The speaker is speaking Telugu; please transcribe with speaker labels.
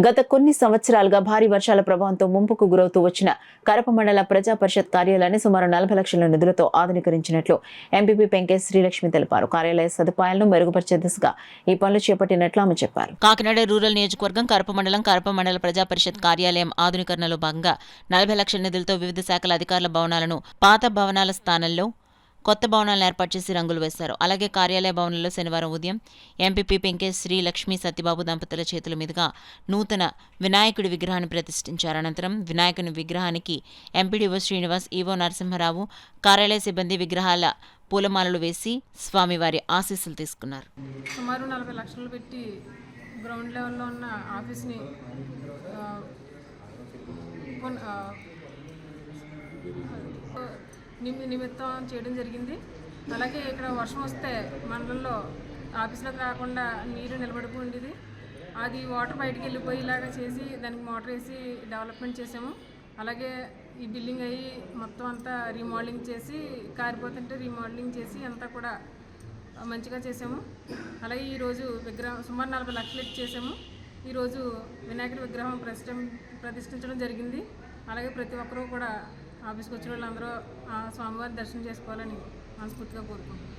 Speaker 1: గత కొన్ని సంవత్సరాలుగా భారీ వర్షాల ప్రభావంతో ముంపుకు గురవుతూ వచ్చిన కరప మండల ప్రజా పరిషత్ కార్యాలయాన్ని సుమారు 40 లక్షల నిధులతో ఆధునీకరించినట్లు ఎంపీపీ పెంకేశ్ శ్రీలక్ష్మి తెలిపారు. కార్యాలయ సదుపాయాలను మెరుగుపరిచే దిశగా ఈ పనులు చేపట్టినట్లు ఆమె చెప్పారు.
Speaker 2: కాకినాడ రూరల్ నియోజకవర్గం కరప మండల ప్రజా పరిషత్ కార్యాలయం ఆధునీకరణలో భాగంగా 40 లక్షల నిధులతో వివిధ శాఖల అధికారుల భవనాలను పాత భవనాల స్థానంలో కొత్త భవనాలను ఏర్పాటు చేసి రంగులు వేశారు. అలాగే కార్యాలయ భవనంలో శనివారం ఉదయం ఎంపీపీ పెంకేశ్ శ్రీ లక్ష్మీ సత్యబాబు దంపతుల చేతుల మీదుగా నూతన వినాయకుడి విగ్రహాన్ని ప్రతిష్ఠించారు. అనంతరం వినాయకుని విగ్రహానికి ఎంపీడీఓ శ్రీనివాస్, ఈవో నరసింహరావు, కార్యాలయ సిబ్బంది విగ్రహాల పూలమాలలు వేసి స్వామివారి ఆశీస్సులు తీసుకున్నారు.
Speaker 3: సుమారు 40 లక్షలు పెట్టి గ్రౌండ్ లెవెల్లో ఉన్న ఆఫీస్ని నిమిత్తం చేయడం జరిగింది. అలాగే ఇక్కడ వర్షం వస్తే మండలంలో ఆఫీసులోకి రాకుండా నీరు నిలబడిపోయి ఉండేది. అది వాటర్ బయటికి వెళ్ళిపోయేలాగా చేసి దానికి మోటార్ వేసి డెవలప్మెంట్ చేసాము. అలాగే ఈ బిల్డింగ్ అయ్యి మొత్తం అంతా రీమోడలింగ్ చేసి కారిపోతుంటే రీమోడలింగ్ చేసి అంతా కూడా మంచిగా చేసాము. అలాగే ఈరోజు విగ్రహం సుమారు 40 లక్షలు చేసాము. ఈరోజు వినాయకుడి విగ్రహం ప్రతిష్ఠించడం జరిగింది. అలాగే ప్రతి ఒక్కరూ కూడా ఆఫీస్కి వచ్చిన వాళ్ళందరూ స్వామివారి దర్శనం చేసుకోవాలని మనస్ఫూర్తిగా కోరుకుంటున్నాను.